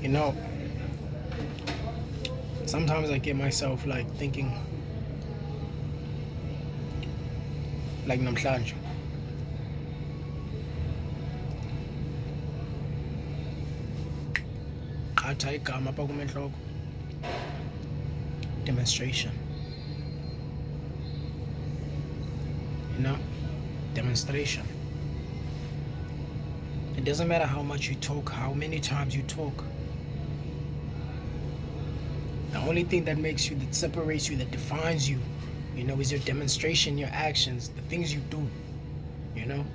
You know, sometimes I get myself like thinking like namhlanje. Qhatha igama apha kum entloko. Demonstration. You know? Demonstration. It doesn't matter how much you talk, how many times you talk. The only thing that makes you, that separates you, that defines you, you know, is your demonstration, your actions, the things you do, you know?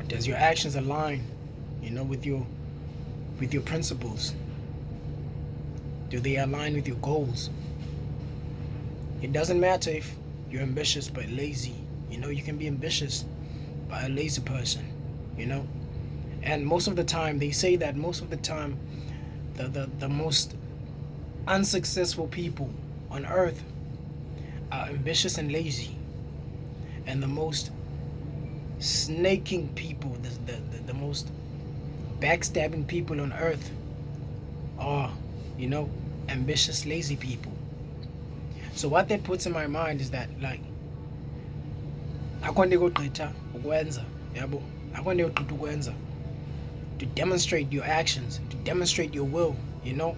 Does your actions align, you know, with your principles? Do they align with your goals? It doesn't matter if you're ambitious but lazy. You know, you can be ambitious by a lazy person, you know? And most of the time, they say that most of the time, the most unsuccessful people on earth are ambitious and lazy. And the most snaking people, the most backstabbing people on earth are, you know, ambitious, lazy people. So what that puts in my mind is that, like, akwande kogqitha ukwenza, yabo, akwande kogqitha ukwenza, to demonstrate your actions, to demonstrate your will, you know,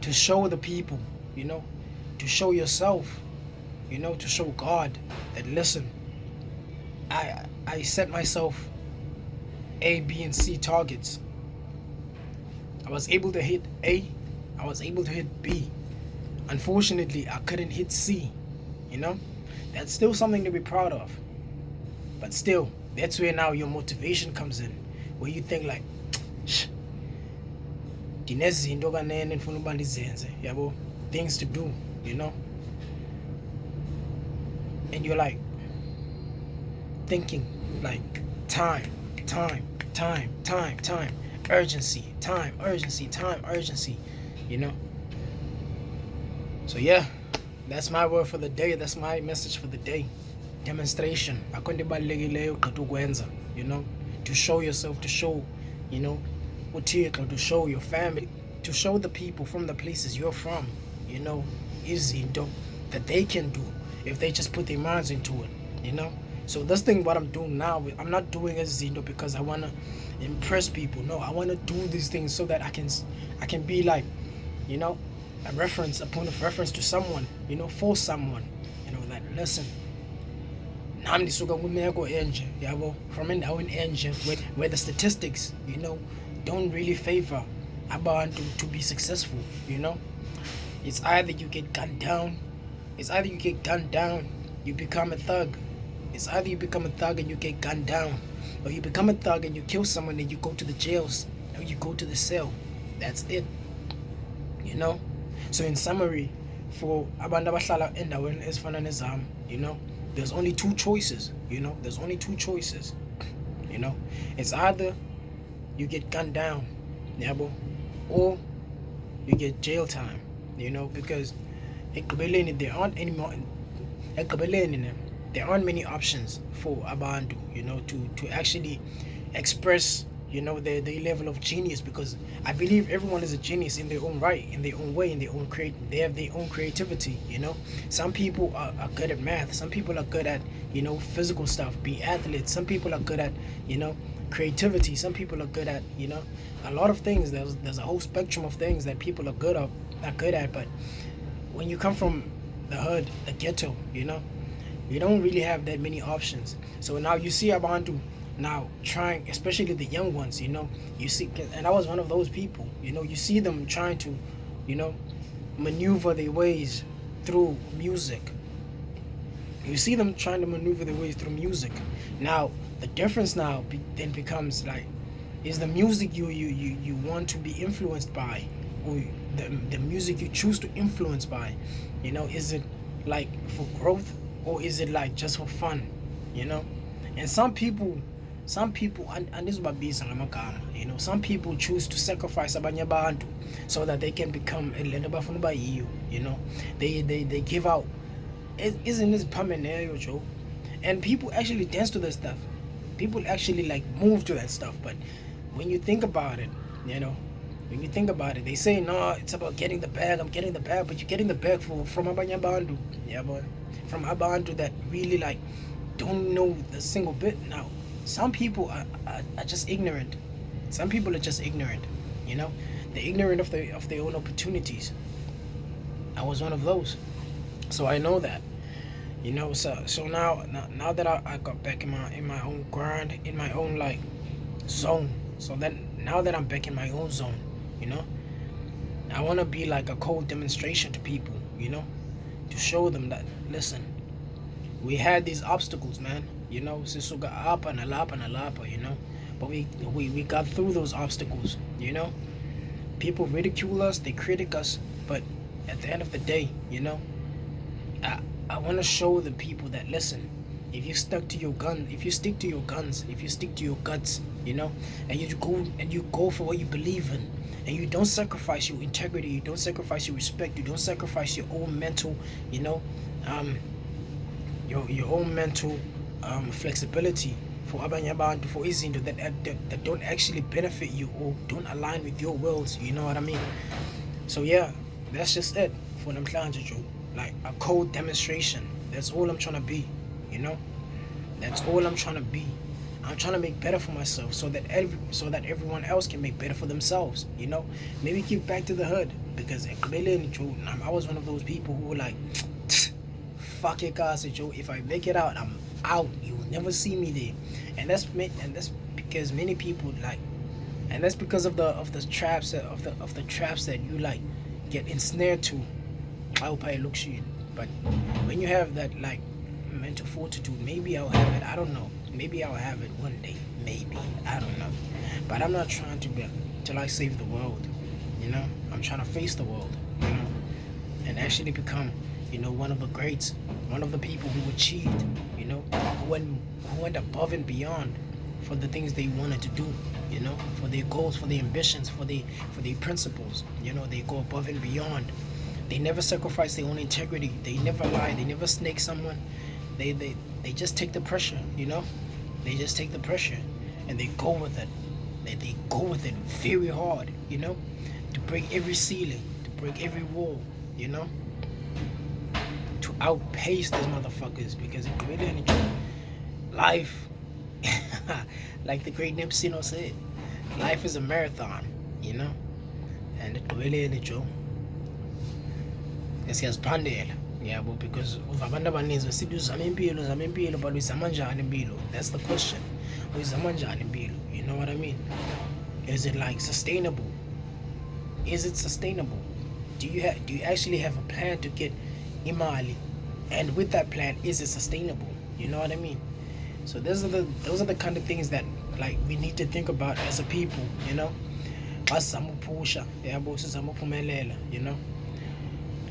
to show the people, you know, to show yourself, you know, to show God that, listen, I set myself A, B, and C targets. I was able to hit A, I was able to hit B. Unfortunately, I couldn't hit C, you know? That's still something to be proud of. But still, that's where now your motivation comes in, where you think like, ndinezinto kanene ndifuna uba ndizenze, yabo, things to do, you know? And you're like thinking like time, urgency, you know? So yeah, that's my word for the day. That's my message for the day. Demonstration. Akonde balekileyo ugqitha ukwenza, you know, to show yourself, to show, you know, uThixo, to show your family, to show the people from the places you're from, you know, izinto that they can do if they just put their minds into it, you know. So this thing, what I'm doing now, I'm not doing izinto because I wanna impress people. No, I wanna do these things so that I can be like, you know, a point of reference to someone, you know, for someone, you know, that, listen, nami ndisuka kwimeko enje, yabo, from endaweni enje, where the statistics, you know, don't really favor abantu to be successful, you know. It's either you get gunned down, you become a thug. It's either you become a thug and you get gunned down, or you become a thug and you kill someone and you go to the jails, or you go to the cell. That's it, you know. So in summary, for abantu abahlala endaweni ezifana nezam, you know, there's only two choices, you know. You know, it's either you get gunned down, yabo, or you get jail time, you know, because there aren't many options for abantu, you know, to actually express, you know, their level of genius, because I believe everyone is a genius in their own right, in their own way, they have their own creativity, you know. Some people are good at math, some people are good at, you know, physical stuff, be athletes, some people are good at, you know, creativity, some people are good at, you know, a lot of things. There's a whole spectrum of things that people are good at, but when you come from the hood, the ghetto, you know, you don't really have that many options. So now you see abantu now trying, especially the young ones, you know, you see, and I was one of those people, you know, you see them trying to, you know, maneuver their ways through music. Now, the difference now then becomes like, is the music you want to be influenced by, or the music you choose to influence by, you know, is it like for growth, or is it like just for fun, you know? And some people, and this is ngamagama, you know, some people choose to sacrifice abanye abantu so that they can become lento bafuna uba yiyo, you know. They give out, isn't this permanent, Joe? And people actually dance to that stuff. People actually like move to that stuff, but when you think about it, you know, when you think about it, they say no, it's about getting the bag. I'm getting the bag, but you're getting the bag from abanye abantu, yeah, boy, from abantu that really like don't know the single bit. Now, some people are just ignorant. Some people are just ignorant, you know. They're ignorant of their own opportunities. I was one of those, so I know that, you know. So now that I got back in my own grind, in my own like zone. So then now that I'm back in my own zone, you know, I want to be like a cold demonstration to people, you know, to show them that listen, we had these obstacles, man. You know, sisuka apa na lapa, you know, but we got through those obstacles. You know, people ridicule us, they critic us, but at the end of the day, you know, I I want to show the people that listen, if you stuck to your gun, if you stick to your guns, if you stick to your guts, you know, and you go for what you believe in, and you don't sacrifice your integrity, you don't sacrifice your respect, you don't sacrifice your own mental, you know, um, your own mental flexibility for abanye abantu, for izinto that don't actually benefit you or don't align with your wills, you know what I mean? So yeah, that's just it for namhlanje, Joe. Like a cold demonstration. That's all I'm trying to be, you know? That's all I'm trying to be. I'm trying to make better for myself so that everyone else can make better for themselves, you know? Maybe give back to the hood because I was one of those people who were like, fuck it, guys, Joe. If I make it out, I'm out. You'll never see me there. And that's because many people like, and that's because of the traps that you like get ensnared to. I hope I look shit. But when you have that like mental fortitude, maybe I'll have it. I don't know. Maybe I'll have it one day. Maybe, I don't know. But I'm not trying to like save the world. You know, I'm trying to face the world. You know, and actually become, you know, one of the greats, one of the people who achieved. You know, who went above and beyond for the things they wanted to do. You know, for their goals, for their ambitions, for their principles. You know, they go above and beyond. They never sacrifice their own integrity. They never lie. They never snake someone. They just take the pressure, you know? They just take the pressure and they go with it. They go with it very hard, you know? To break every ceiling, to break every wall, you know? To outpace those motherfuckers because it really life, like the great Nipsey Hussle said, life is a marathon, you know? And it really siyaziphandela, yabo, because abantu abaninzi besithi uzama impilo but uyizama njani impilo? That's the question. Uyizama njani impilo? You know what I mean? Is it like sustainable? Is it sustainable? Do you actually have a plan to get imali? And with that plan, is it sustainable? You know what I mean? So those are the kind of things that like we need to think about as a people, you know? Basizama ukuphusha, yabo, sizama ukuphumelela, you know?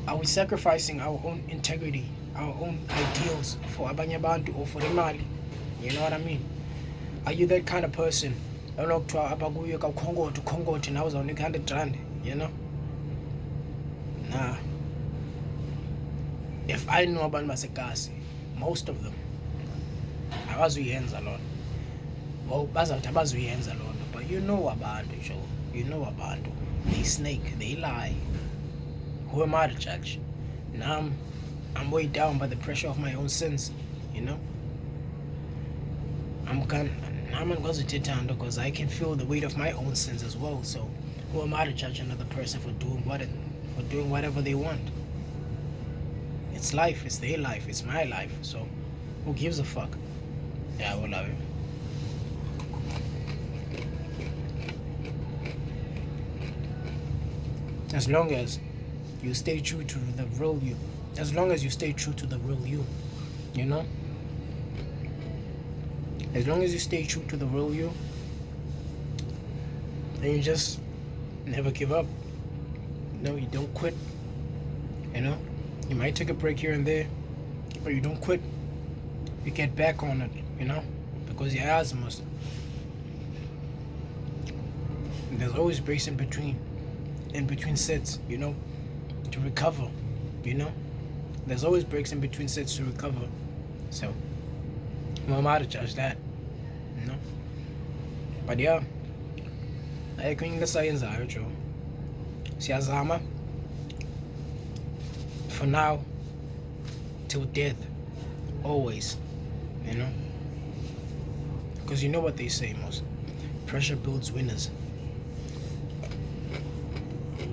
Are we sacrificing our own integrity, our own ideals for abanye abantu or for imali? You know what I mean? Are you that kind of person? I don't know, abakuyo ukhongothi nawe uzawunika 100 rand, you know? Nah. If I know abantu baseKasi, most of them abazuyenza lona. Well, bazawuthi abazuyenza lona, but you know abantu, Joe. You know abantu. They snake, they lie. Who am I to judge? Now I'm weighed down by the pressure of my own sins, you know? I'm going to take down because I can feel the weight of my own sins as well. So who am I to judge another person for doing whatever they want? It's life, it's their life, it's my life. So who gives a fuck? Yeah, I will love you. As long as you stay true to the real you. As long as you stay true to the real you, you know? As long as you stay true to the real you, then you just never give up. You know, you don't quit. You know? You might take a break here and there, but you don't quit. You get back on it, you know? Because your eyes must. And there's always breaks in between sets, you know? To recover, you know? There's always breaks in between sets to recover. So, who am I to judge that? You know? But yeah, ayikho into esayenzayo jo. Siyazama for now till death, always, you know, because you know what they say, most pressure builds winners.